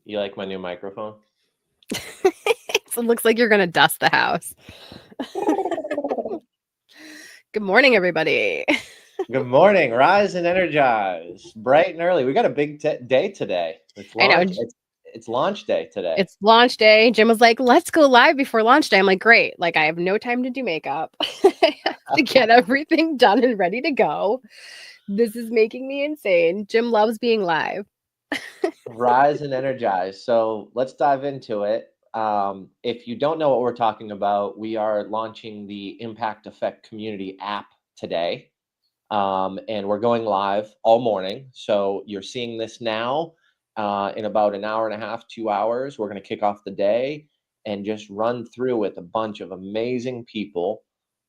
You like my new microphone? It looks like you're going to dust the house. Good morning, everybody. Good morning, rise and energize, bright and early. We got a big day today. It's I know. launch. It's launch day today. It's launch day. Jim was like, let's go live before launch day. I'm like, great. Like, I have no time to do makeup. I have to get everything done and ready to go. This is making me insane. Jim loves being live. Rise and energize. So let's dive into it. If you don't know what we're talking about, we are launching the Impact Effect Community app today. And we're going live all morning. So you're seeing this now. In about an hour and a half, 2 hours, we're going to kick off the day and just run through with a bunch of amazing people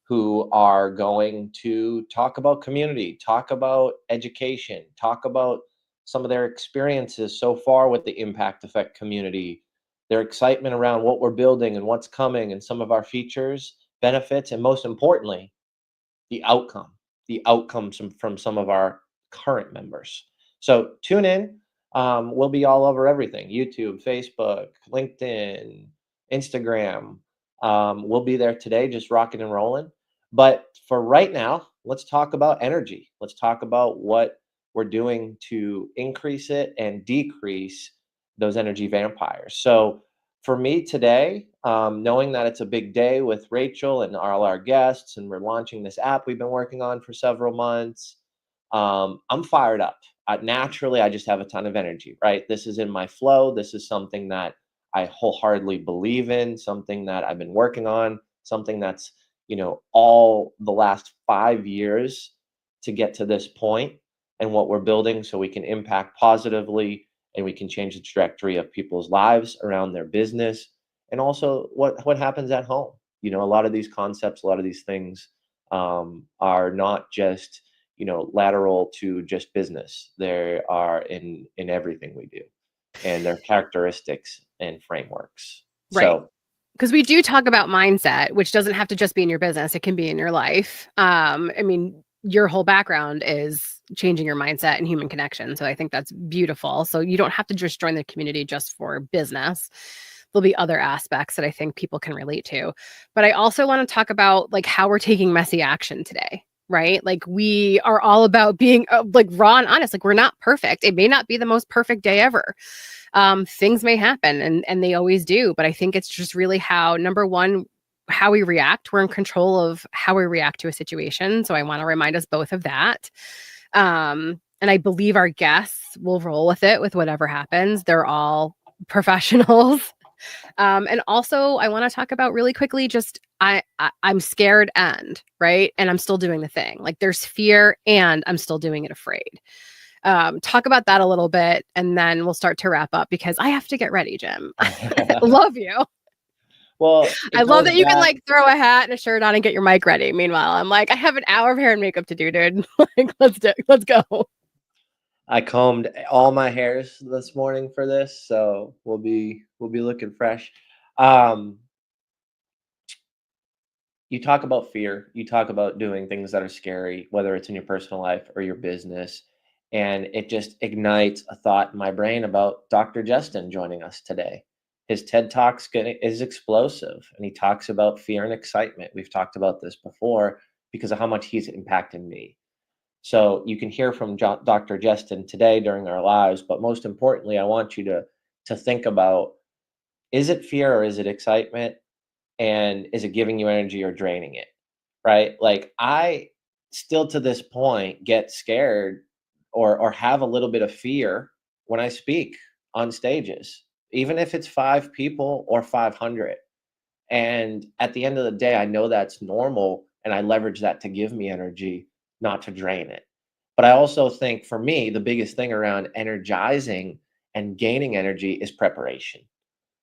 who are going to talk about community, talk about education, talk about some of their experiences so far with the Impact Effect community, their excitement around what we're building and what's coming, and some of our features, benefits, and most importantly, the outcomes from some of our current members. So tune in. We'll be all over everything: YouTube, Facebook, LinkedIn, Instagram. We'll be there today, just rocking and rolling. But for right now, let's talk about energy. Let's talk about what we're doing to increase it and decrease those energy vampires. So for me today, knowing that it's a big day with Rachel and all our guests, and we're launching this app we've been working on for several months, I'm fired up. Naturally, I just have a ton of energy, right? This is in my flow. This is something that I wholeheartedly believe in, something that I've been working on, something that's, all the last 5 years to get to this point, and what we're building so we can impact positively and we can change the trajectory of people's lives around their business, and also what happens at home. A lot of these concepts, a lot of these things are not just lateral to just business. They are in everything we do, and their characteristics and frameworks. Right. So Because we do talk about mindset, which doesn't have to just be in your business. It can be in your life. I mean, your whole background is changing your mindset and human connection. So I think that's beautiful. So you don't have to just join the community just for business. There'll be other aspects that I think people can relate to. But I also want to talk about like how we're taking messy action today, right? Like we are all about being like raw and honest. Like we're not perfect. It may not be the most perfect day ever. Things may happen and they always do. But I think it's just really how, number one, how we react. We're in control of how we react to a situation. So I want to remind us both of that. And I believe our guests will roll with it with whatever happens. They're all professionals. And also I want to talk about really quickly, just I'm scared and right. And I'm still doing the thing. Like there's fear and I'm still doing it afraid. Talk about that a little bit and then we'll start to wrap up because I have to get ready, Jim. Love you. well, I it love goes that you can back. like throw a hat and a shirt on and get your mic ready. Meanwhile, I'm like, I have an hour of hair and makeup to do, dude. Like, let's go. I combed all my hairs this morning for this, so we'll be looking fresh. Um, you talk about fear, you talk about doing things that are scary, whether it's in your personal life or your business, and it just ignites a thought in my brain about Dr. Justin joining us today. His TED Talks is explosive, and he talks about fear and excitement. We've talked about this before because of how much he's impacted me. So you can hear from Dr. Justin today during our lives, but most importantly, I want you to think about, is it fear or is it excitement? And is it giving you energy or draining it? Right? Like I still to this point get scared or have a little bit of fear when I speak on stages, even if it's 5 people or 500. And at the end of the day, I know that's normal and I leverage that to give me energy, not to drain it. But I also think for me, the biggest thing around energizing and gaining energy is preparation.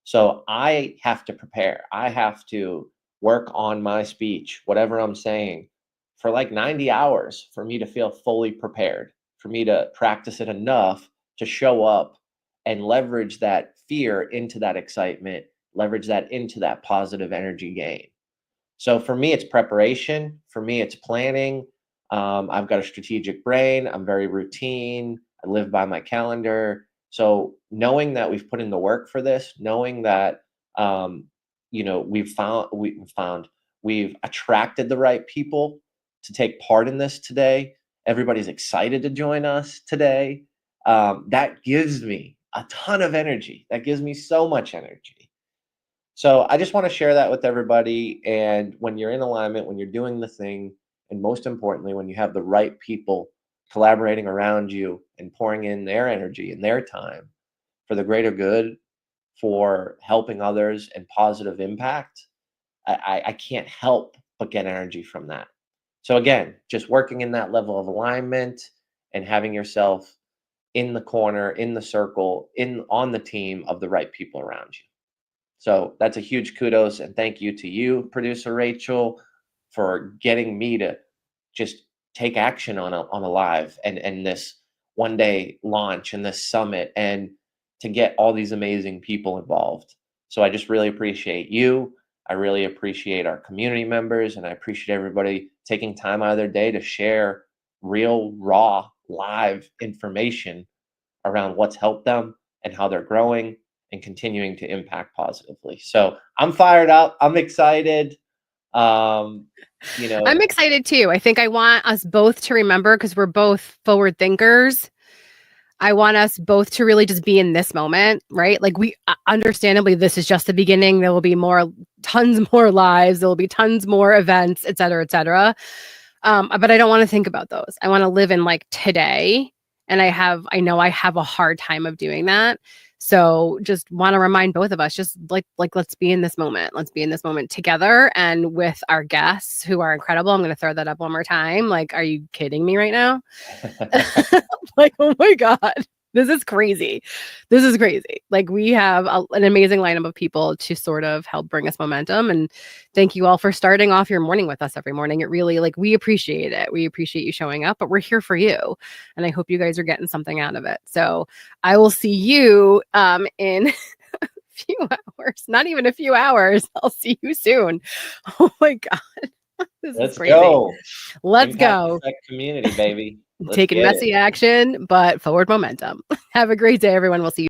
So I have to prepare. I have to work on my speech, whatever I'm saying, for like 90 hours for me to feel fully prepared, for me to practice it enough to show up and leverage that fear into that excitement, leverage that into that positive energy gain. So for me, it's preparation. For me, it's planning. I've got a strategic brain. I'm very routine. I live by my calendar. So knowing that we've put in the work for this, knowing that you know, we've attracted the right people to take part in this today. Everybody's excited to join us today. That gives me a ton of energy. That gives me so much energy. So I just want to share that with everybody. And when you're in alignment, when you're doing the thing, and most importantly, when you have the right people collaborating around you and pouring in their energy and their time for the greater good, for helping others and positive impact, I can't help but get energy from that. So again, just working in that level of alignment and having yourself in the corner, in the circle, on the team of the right people around you. So that's a huge kudos and thank you to you, producer Rachel, for getting me to just take action on a live and this one day launch and this summit, and to get all these amazing people involved. So I just really appreciate you. I really appreciate our community members, and I appreciate everybody taking time out of their day to share real, raw, live information around what's helped them and how they're growing and continuing to impact positively. So I'm fired up. I'm excited. You know, I'm excited too. I think I want us both to remember, because we're both forward thinkers, I want us both to really just be in this moment, right? Like, we understandably, this is just the beginning. There will be tons more lives. There will be tons more events, et cetera, et cetera. But I don't want to think about those. I want to live in like today. And I know I have a hard time of doing that. So just want to remind both of us, just like, let's be in this moment. Let's be in this moment together and with our guests who are incredible. I'm going to throw that up one more time. Like, are you kidding me right now? Like, oh my God, this is crazy. This is crazy. Like, we have an amazing lineup of people to sort of help bring us momentum. And thank you all for starting off your morning with us every morning. It really, like, we appreciate it. We appreciate you showing up, but we're here for you. And I hope you guys are getting something out of it. So I will see you in a few hours, not even a few hours. I'll see you soon. Oh my God. This is crazy. Go. Let's Impact go. Effect community, baby. Taking messy action, but forward momentum. Have a great day, everyone. We'll see you.